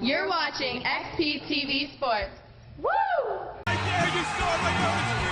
You're watching XPTV Sports. Woo! I dare you start my own screen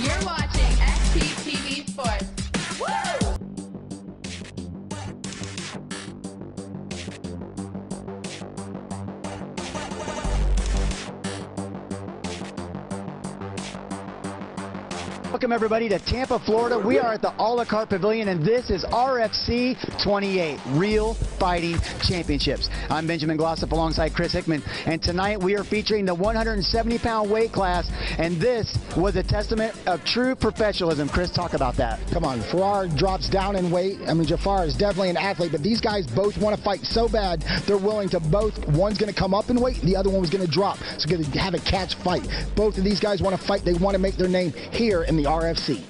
You're watching XPTV Sports. Woo! Welcome everybody to Tampa, Florida. We are at the CARTE Pavilion and this is RFC28, Real Fighting Championships. I'm Benjamin Glossop alongside Chris Hickman, and tonight we are featuring the 170-pound weight class, and this was a testament of true professionalism. Chris, talk about that. Come on, Farrar drops down in weight. I mean, Jafar is definitely an athlete, but these guys both want to fight so bad, they're willing to both. One's going to come up in weight, the other one was going to drop. So going to have a catch fight. Both of these guys want to fight. They want to make their name here in the RFC.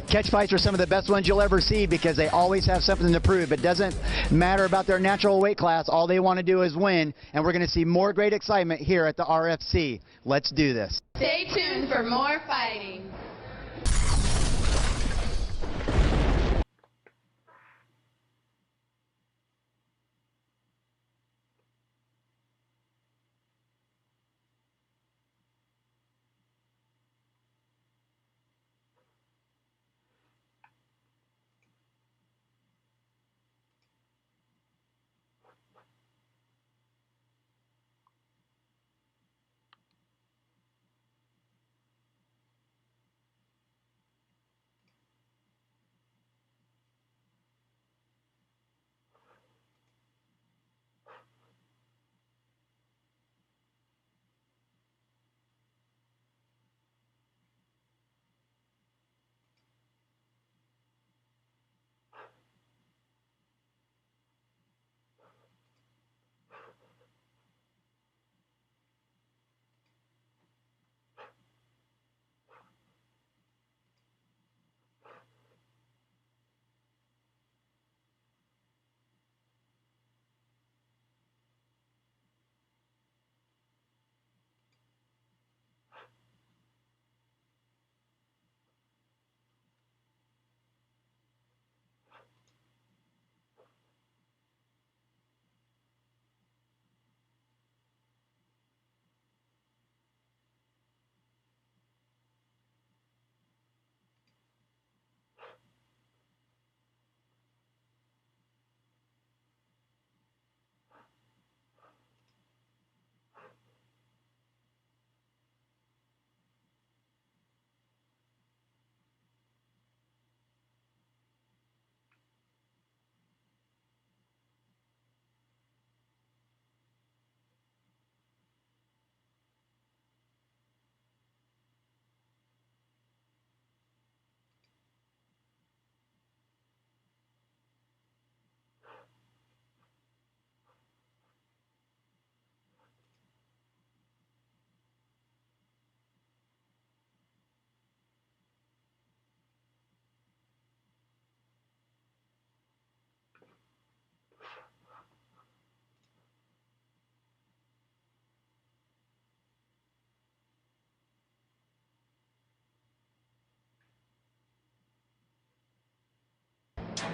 Catch fights are some of the best ones you'll ever see because they always have something to prove. It doesn't matter about their natural weight class. All they want to do is win, and we're going to see more great excitement here at the RFC. Let's do this. Stay tuned for more fighting.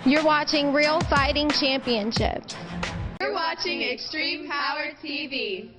You're watching Real Fighting Championships. You're watching Extreme Power TV.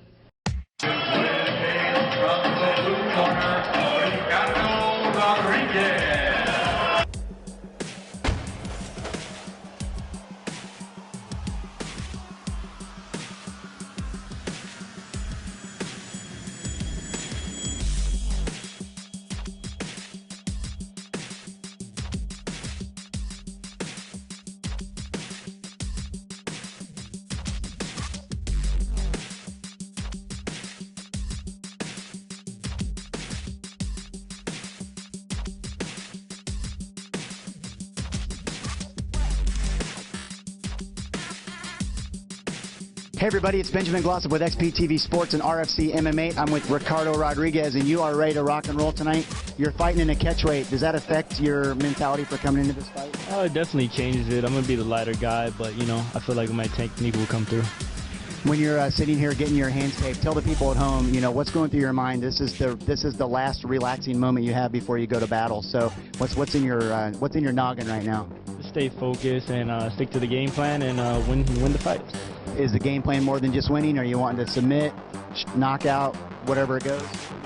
Hey everybody, it's Benjamin Glossop with XPTV Sports and RFC MMA. I'm with Ricardo Rodriguez, and you are ready to rock and roll tonight. You're fighting in a catchweight. Does that affect your mentality for coming into this fight? Oh, it definitely changes it. I'm going to be the lighter guy, but, you know, I feel like my technique will come through. When you're sitting here getting your hands taped, tell the people at home, you know, what's going through your mind. This is the last relaxing moment you have before you go to battle. So what's in your noggin right now? Just stay focused and stick to the game plan and win the fight. Is the game plan more than just winning? Are you wanting to submit, knockout, whatever it goes?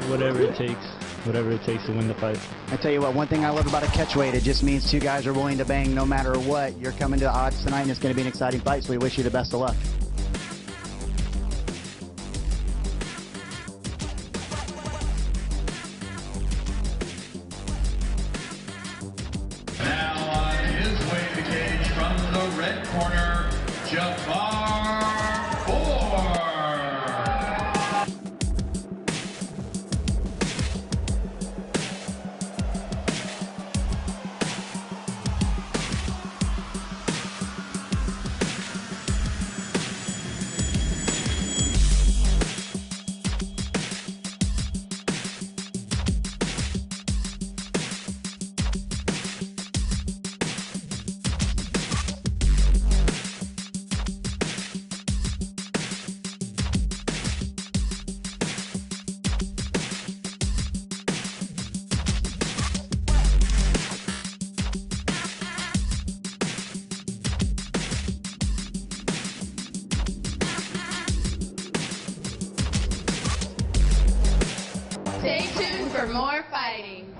Whatever it takes. Whatever it takes to win the fight. I tell you what, one thing I love about a catchweight, it just means two guys are willing to bang no matter what. You're coming to odds tonight, and it's going to be an exciting fight, so we wish you the best of luck. Now on his way to cage from the red corner, Jafar Four. Stay tuned for more fighting.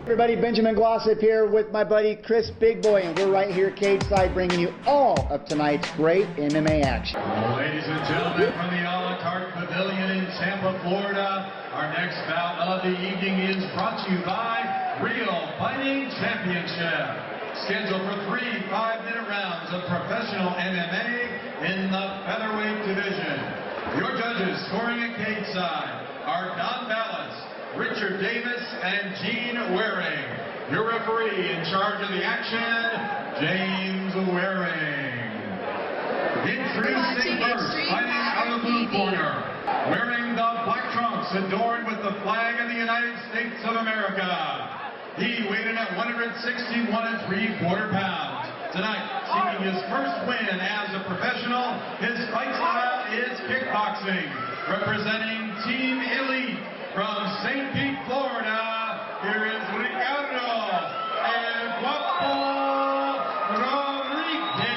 Everybody, Benjamin Glossop here with my buddy Chris Big Boy, and we're right here cage side bringing you all of tonight's great MMA action. Ladies and gentlemen, from the CARTE Pavilion in Tampa, Florida, our next bout of the evening is brought to you by Real Fighting Championship. Scheduled for 3 5-minute rounds of professional MMA in the featherweight division. Your judges scoring at cage side are Don Ballas, Richard Davis, and Gene Waring. Your referee in charge of the action, James Waring. Introducing first, fighting out of the blue corner, wearing the black trunks adorned with the flag of the United States of America. He weighed in at 161 3/4 pounds. Tonight, seeking his first win as a professional, his fight style is kickboxing. Representing Team Elite from St. Pete, Florida, here is Ricardo El Guapo Rodriguez.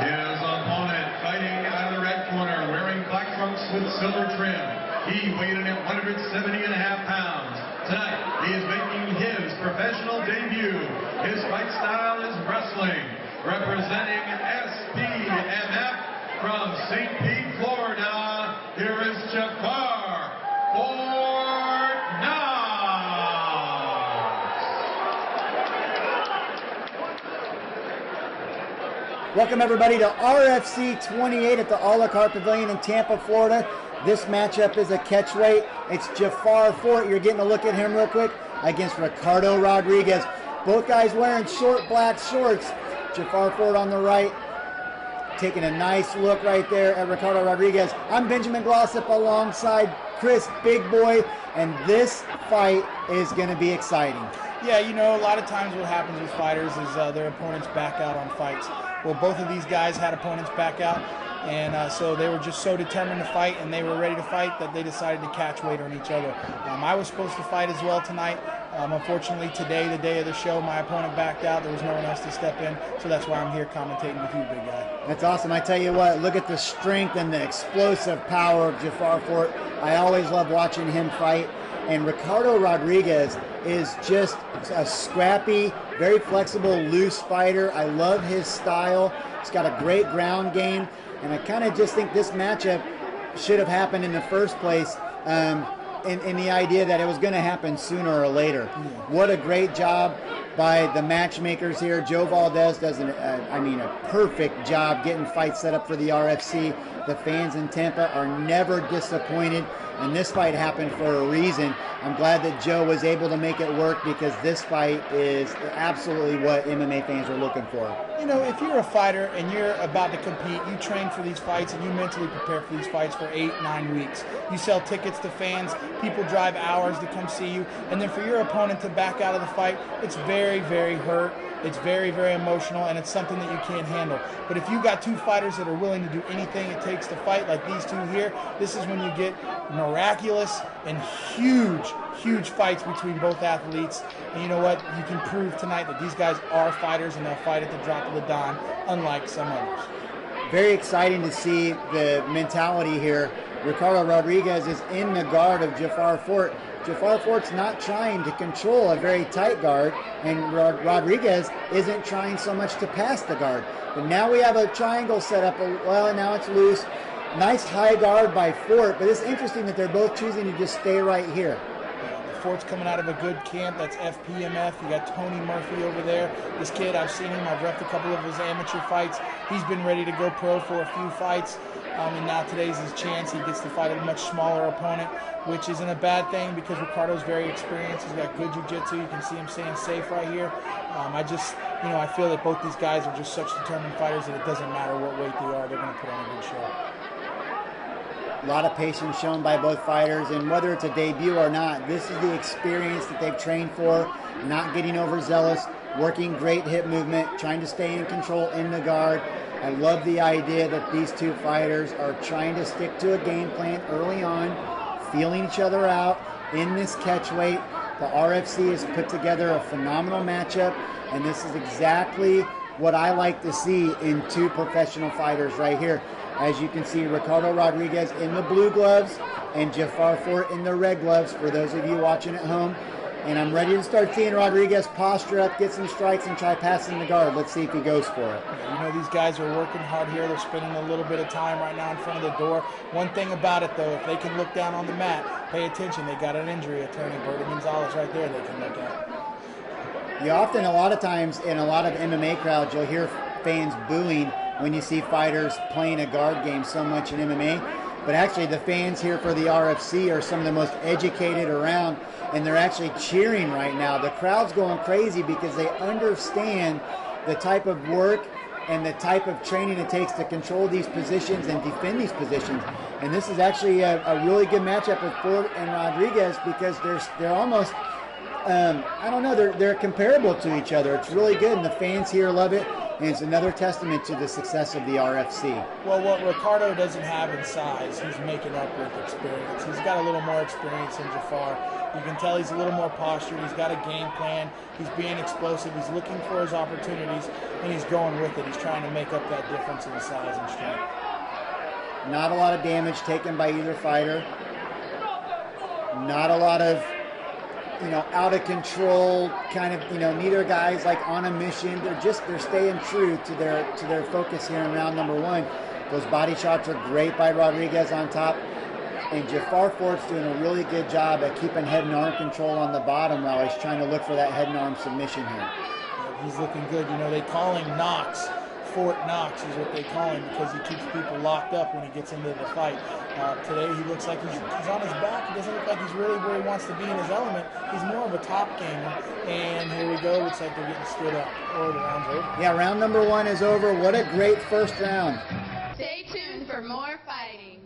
His opponent, fighting out of the red corner, wearing black trunks with silver trim. He weighed in at 170.5 pounds. Tonight, he is making his professional debut. His fight style is wrestling. Representing SPMF from St. Pete, Florida, here is Jafar Fornas. Welcome everybody to RFC28 at the CARTE Pavilion in Tampa, Florida. This matchup is a catchweight. It's Jafar Fort. You're getting a look at him real quick against Ricardo Rodriguez. Both guys wearing short black shorts. Jafar Fort on the right, taking a nice look right there at Ricardo Rodriguez. I'm Benjamin Glossop alongside Chris Big Boy, and this fight is going to be exciting. Yeah, you know, a lot of times what happens with fighters is their opponents back out on fights. Well, both of these guys had opponents back out, and so they were just so determined to fight, and they were ready to fight that they decided to catch weight on each other. I was supposed to fight as well tonight. Unfortunately, today, the day of the show, my opponent backed out. There was no one else to step in, so that's why I'm here commentating with you, big guy. That's awesome. I tell you what, look at the strength and the explosive power of Jafar Fort. I always love watching him fight. And Ricardo Rodriguez is just a scrappy, very flexible, loose fighter. I love his style. He's got a great ground game. And I kind of just think this matchup should have happened in the first place, in the idea that it was going to happen sooner or later. What a great job by the matchmakers here. Joe Valdez does a perfect job getting fights set up for the RFC. The fans in Tampa are never disappointed, and this fight happened for a reason. I'm glad that Joe was able to make it work, because this fight is absolutely what MMA fans are looking for. You know, if you're a fighter and you're about to compete, you train for these fights and you mentally prepare for these fights for 8-9 weeks. You sell tickets to fans, people drive hours to come see you, and then for your opponent to back out of the fight, it's very, very hurt. It's very, very emotional, and it's something that you can't handle. But if you've got two fighters that are willing to do anything it takes to fight, like these two here, this is when you get miraculous and huge, huge fights between both athletes. And you know what? You can prove tonight that these guys are fighters, and they'll fight at the drop of the dime, unlike some others. Very exciting to see the mentality here. Ricardo Rodriguez is in the guard of Jafar Fort. Jafar Fort's not trying to control a very tight guard, and Rodriguez isn't trying so much to pass the guard. But now we have a triangle set up. Well, now it's loose. Nice high guard by Fort, but it's interesting that they're both choosing to just stay right here. Fort's coming out of a good camp. That's FPMF. You got Tony Murphy over there. This kid, I've seen him. I've reffed a couple of his amateur fights. He's been ready to go pro for a few fights. And now today's his chance. He gets to fight a much smaller opponent, which isn't a bad thing, because Ricardo's very experienced. He's got good jiu-jitsu. You can see him staying safe right here. I feel that both these guys are just such determined fighters that it doesn't matter what weight they are. They're going to put on a good show. A lot of patience shown by both fighters, and whether it's a debut or not, this is the experience that they've trained for, not getting overzealous, working great hip movement, trying to stay in control in the guard. I love the idea that these two fighters are trying to stick to a game plan early on, feeling each other out in this catchweight. The RFC has put together a phenomenal matchup, and this is exactly what I like to see in two professional fighters right here. As you can see, Ricardo Rodriguez in the blue gloves and Jafar Fort in the red gloves, for those of you watching at home. And I'm ready to start seeing Rodriguez posture up, get some strikes, and try passing the guard. Let's see if he goes for it. You know, these guys are working hard here. They're spending a little bit of time right now in front of the door. One thing about it, though, if they can look down on the mat, pay attention. They got an injury attorney, Berta Gonzalez, right there they can look at. You often, a lot of times, in a lot of MMA crowds, you'll hear fans booing when you see fighters playing a guard game so much in MMA. but actually the fans here for the RFC are some of the most educated around, and they're actually cheering right now. The crowd's going crazy because they understand the type of work and the type of training it takes to control these positions and defend these positions. And this is actually a really good matchup with Ford and Rodriguez because they're almost, I don't know, they're comparable to each other. It's really good, and the fans here love it, and it's another testament to the success of the RFC. Well, what Ricardo doesn't have in size, he's making up with experience. He's got a little more experience than Jafar. You can tell he's a little more postured. He's got a game plan. He's being explosive. He's looking for his opportunities, and he's going with it. He's trying to make up that difference in size and strength. Not a lot of damage taken by either fighter. Not a lot of, out of control kind of, neither guy's like on a mission. They're staying true to their focus here in round number one. Those body shots are great by Rodriguez on top. And Jafar Fort's doing a really good job at keeping head and arm control on the bottom while he's trying to look for that head and arm submission here. Yeah, he's looking good. They call him Knox. Fort Knox is what they call him because he keeps people locked up when he gets into the fight. Today he looks like he's on his back. He doesn't look like he's really where he wants to be in his element. He's more of a top gamer. And here we go. Looks like they're getting stood up. Or the round's over. Yeah, round number one is over. What a great first round. Stay tuned for more fighting.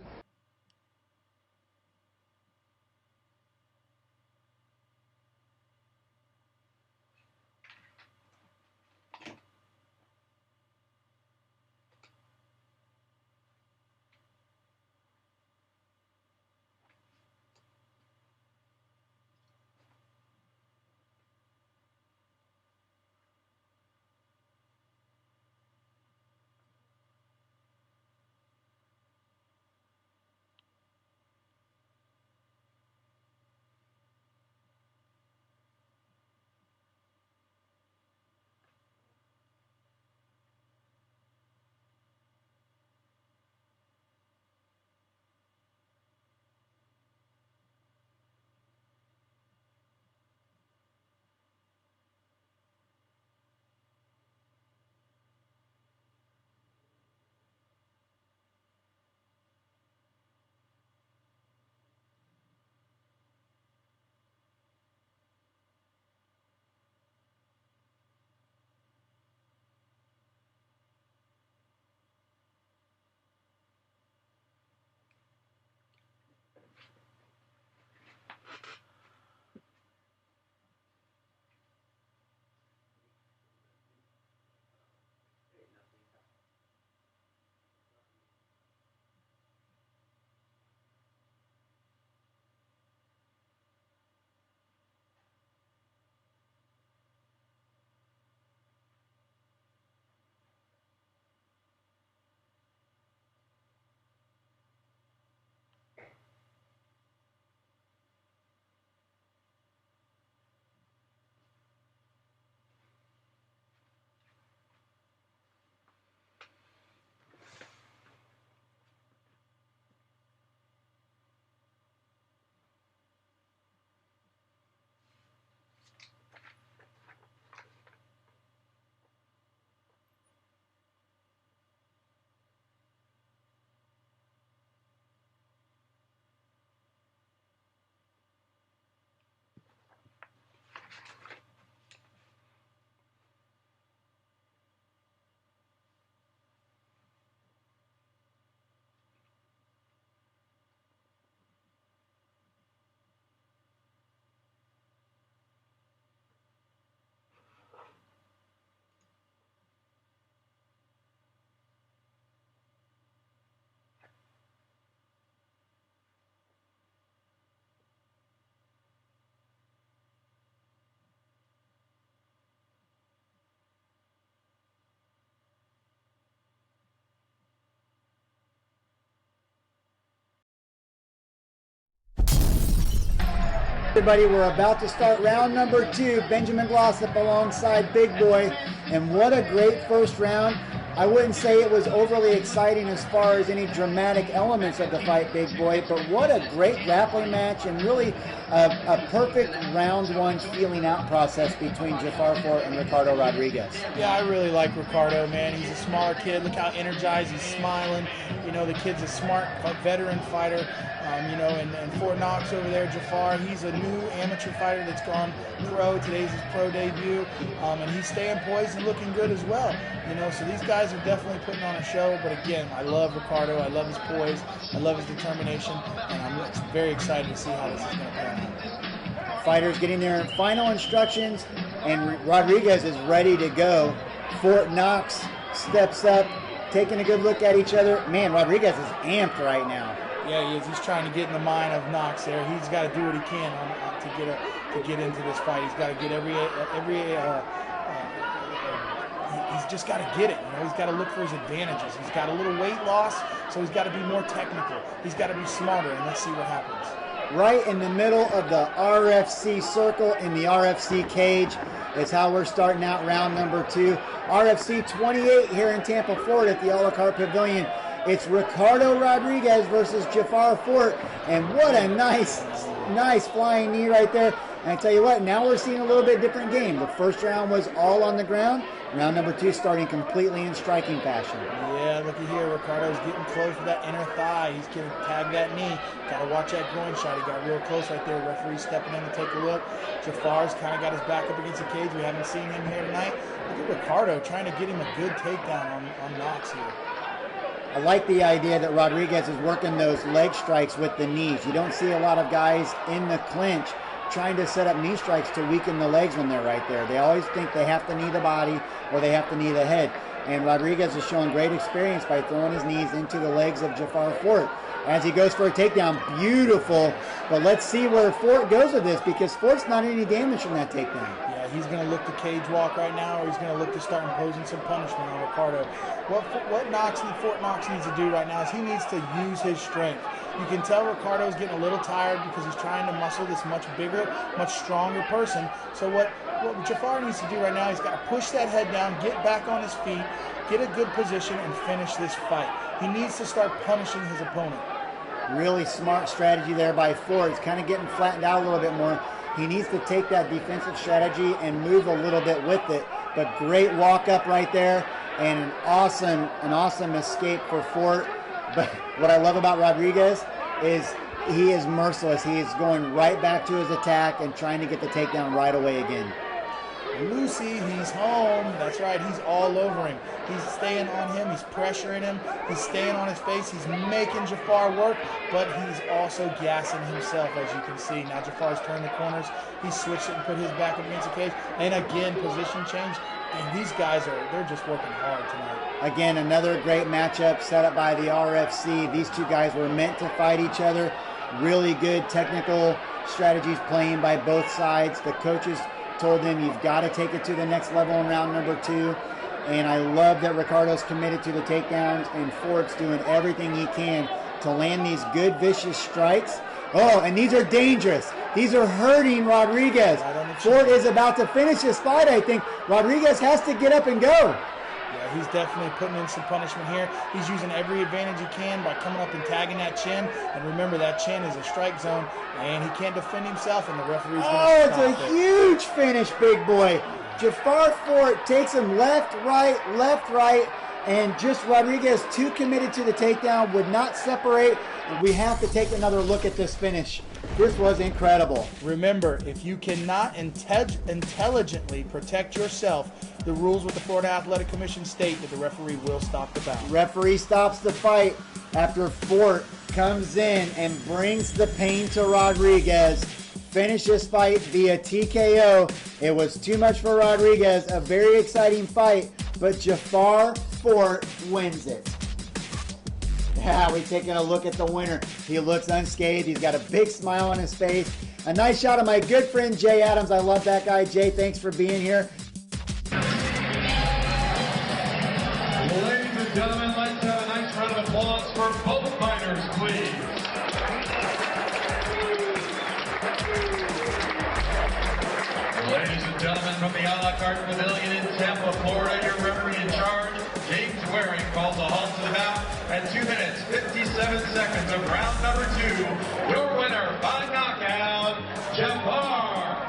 Everybody, we're about to start round number two. Benjamin Glossop alongside Big Boy, and what a great first round. I wouldn't say it was overly exciting as far as any dramatic elements of the fight, big boy, but what a great grappling match and really a perfect round one feeling out process between Jafar Fort and Ricardo Rodriguez. Yeah, I really like Ricardo, man. He's a smaller kid. Look how energized he's smiling. You know, the kid's a smart veteran fighter. You know, and Fort Knox over there, Jafar, he's a new amateur fighter that's gone pro. Today's his pro debut, and he's staying poised and looking good as well. You know, so these guys are definitely putting on a show. But again, I love Ricardo. I love his poise. I love his determination, and I'm very excited to see how this is going to pan out. Fighters getting their final instructions, and Rodriguez is ready to go. Fort Knox steps up, taking a good look at each other. Man, Rodriguez is amped right now. Yeah, he is. He's trying to get in the mind of Knox there. He's got to do what he can to get into this fight. He's got to get he's just got to get it. You know, he's got to look for his advantages. He's got a little weight loss, so he's got to be more technical. He's got to be smarter, and let's see what happens. Right in the middle of the RFC circle in the RFC cage is how we're starting out round number 2. RFC28 here in Tampa, Florida at the a la carte Pavilion. It's Ricardo Rodriguez versus Jafar Fort, and what a nice flying knee right there. And I tell you what, now we're seeing a little bit different game. The first round was all on the ground. Round number 2 starting completely in striking fashion. Yeah, looky here, Ricardo's getting close with that inner thigh. He's going to tag that knee. Got to watch that groin shot. He got real close right there. Referee stepping in to take a look. Jafar's kind of got his back up against the cage. We haven't seen him here tonight. Look at Ricardo trying to get him a good takedown on Knox here. I like the idea that Rodriguez is working those leg strikes with the knees. You don't see a lot of guys in the clinch trying to set up knee strikes to weaken the legs when they're right there. They always think they have to knee the body or they have to knee the head. And Rodriguez is showing great experience by throwing his knees into the legs of Jafar Fort as he goes for a takedown. Beautiful. But let's see where Fort goes with this, because Fort's not any damage from that takedown. Yeah, he's going to look to cage walk right now, or he's going to look to start imposing some punishment on Ricardo. What Fort Knox needs to do right now is he needs to use his strength. You can tell Ricardo's getting a little tired because he's trying to muscle this much bigger, much stronger person. So what Jafar needs to do right now, he's got to push that head down, get back on his feet, get a good position, and finish this fight. He needs to start punishing his opponent. Really smart strategy there by Fort. He's kind of getting flattened out a little bit more. He needs to take that defensive strategy and move a little bit with it. But great walk up right there, and an awesome escape for Fort. But what I love about Rodriguez is he is merciless. He is going right back to his attack and trying to get the takedown right away again. Lucy, he's home. That's right, he's all over him. He's staying on him, he's pressuring him, he's staying on his face, he's making Jafar work, but he's also gassing himself, as you can see. Now Jafar's turned the corners, he switched it and put his back up against the cage, and again, position change. And these guys they're just working hard tonight. Again, another great matchup set up by the RFC. These two guys were meant to fight each other. Really good technical strategies playing by both sides. The coaches told them you've got to take it to the next level in round number 2. And I love that Ricardo's committed to the takedowns, and Fort's doing everything he can to land these good, vicious strikes. Oh, and these are dangerous. These are hurting Rodriguez. Fort is about to finish this fight, I think. Rodriguez has to get up and go. Yeah, he's definitely putting in some punishment here. He's using every advantage he can by coming up and tagging that chin. And remember, that chin is a strike zone, and he can't defend himself, and the referee's going to stop it. It's a huge finish, big boy. Jafar Fort takes him left, right, and just Rodriguez too committed to the takedown, would not separate. We have to take another look at this finish. This was incredible. Remember, if you cannot intelligently protect yourself, the rules with the Florida Athletic Commission state that the referee will stop the bout. Referee stops the fight after Fort comes in and brings the pain to Rodriguez. Finish this fight via TKO. It was too much for Rodriguez. A very exciting fight, but Jafar Fort wins it. Yeah, we're taking a look at the winner. He looks unscathed. He's got a big smile on his face. A nice shot of my good friend Jay Adams. I love that guy. Jay, thanks for being here. Ladies and gentlemen, let's have a nice round of applause for both fighters, please. Ladies and gentlemen, from the a la carte Pavilion in Tampa, Florida, your referee in charge, James 7 seconds of round number 2. Your winner by knockout, Jafar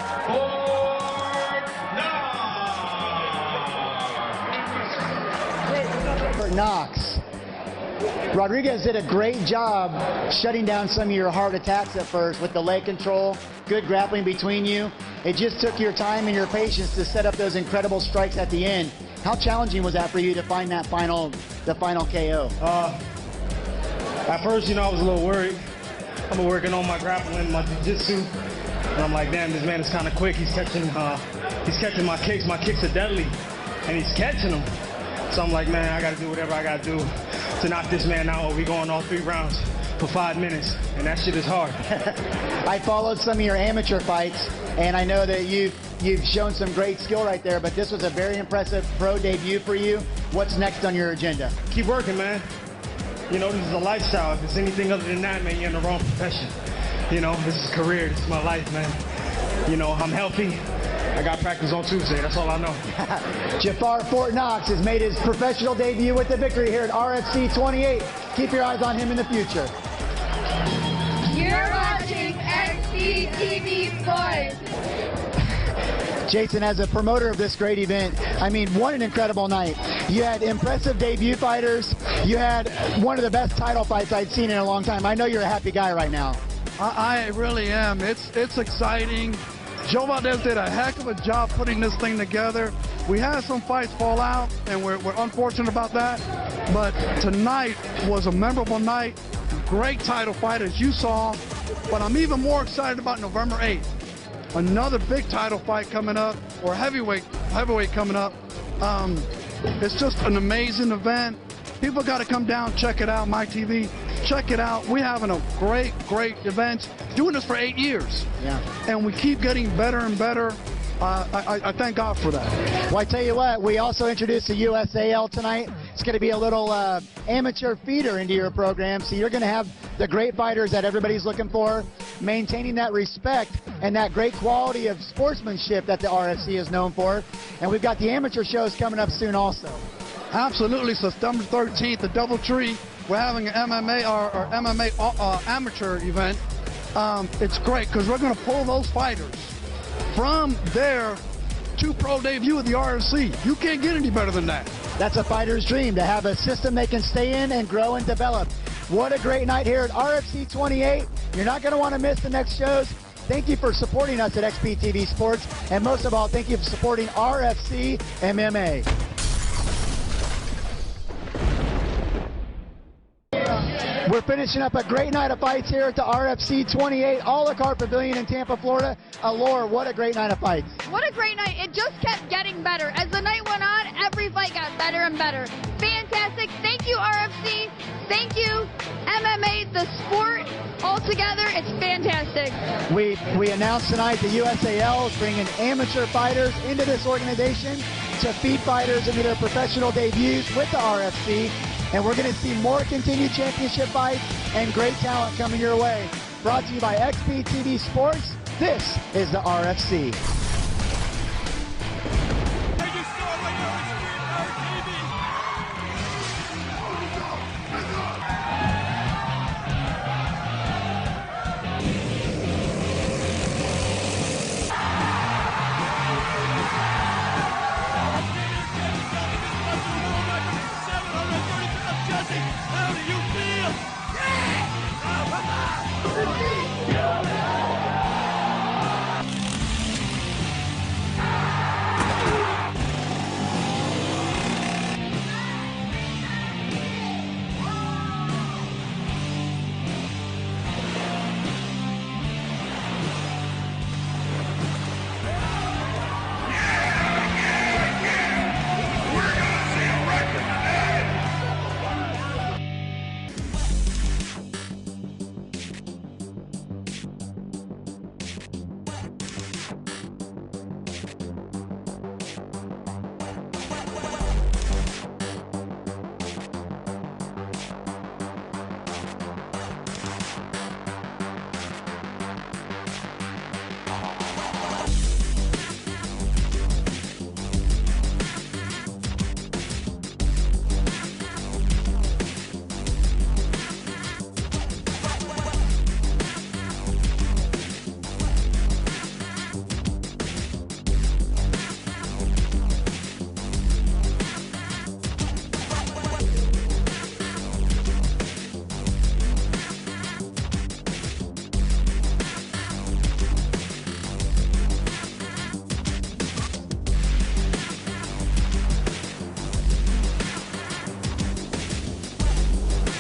Fort Knox. Rodriguez did a great job shutting down some of your hard attacks at first with the leg control, good grappling between you. It just took your time and your patience to set up those incredible strikes at the end. How challenging was that for you to find that the final KO? At first, I was a little worried. I'm working on my grappling, my jiu-jitsu, and I'm like, damn, this man is kind of quick. He's catching my kicks. My kicks are deadly, and he's catching them. So I'm like, man, I got to do whatever I got to do to knock this man out. We going all 3 rounds for 5 minutes, and that shit is hard. I followed some of your amateur fights, and I know that you've shown some great skill right there, but this was a very impressive pro debut for you. What's next on your agenda? Keep working, man. This is a lifestyle. If it's anything other than that, man, you're in the wrong profession. This is a career. This is my life, man. I'm healthy. I got practice on Tuesday. That's all I know. Jafar Fort Knox has made his professional debut with the victory here at RFC28. Keep your eyes on him in the future. You're watching XPTV Sports. Jason, as a promoter of this great event, what an incredible night. You had impressive debut fighters. You had one of the best title fights I'd seen in a long time. I know you're a happy guy right now. I really am. It's exciting. Joe Valdez did a heck of a job putting this thing together. We had some fights fall out, and we're unfortunate about that. But tonight was a memorable night. Great title fight, as you saw. But I'm even more excited about November 8th. Another big title fight coming up, or heavyweight coming up. It's just an amazing event. People got to come down, check it out, My TV. Check it out. We're having a great event. Doing this for 8 years. Yeah. And we keep getting better and better. I thank God for that. Well, I tell you what, we also introduced the USAL tonight. It's going to be a little amateur feeder into your program. So you're going to have the great fighters that everybody's looking for, maintaining that respect and that great quality of sportsmanship that the RFC is known for. And we've got the amateur shows coming up soon also. Absolutely. September 13th, the Doubletree. We're having an MMA or MMA amateur event. It's great because we're going to pull those fighters from their to pro debut at the RFC. You can't get any better than that. That's a fighter's dream, to have a system they can stay in and grow and develop. What a great night here at RFC 28. You're not going to want to miss the next shows. Thank you for supporting us at XPTV Sports. And most of all, thank you for supporting RFC MMA. We're finishing up a great night of fights here at the RFC 28 a la carte Pavilion in Tampa, Florida. Allure, what a great night of fights. What a great night. It just kept getting better. As the night went on, every fight got better and better. Fantastic. Thank you, RFC. Thank you, MMA, the sport altogether. It's fantastic. We announced tonight the USAL is bringing amateur fighters into this organization to feed fighters into their professional debuts with the RFC. And we're going to see more continued championship fights and great talent coming your way. Brought to you by XPTV Sports, this is the RFC. How do you feel? Yeah! Oh, come on!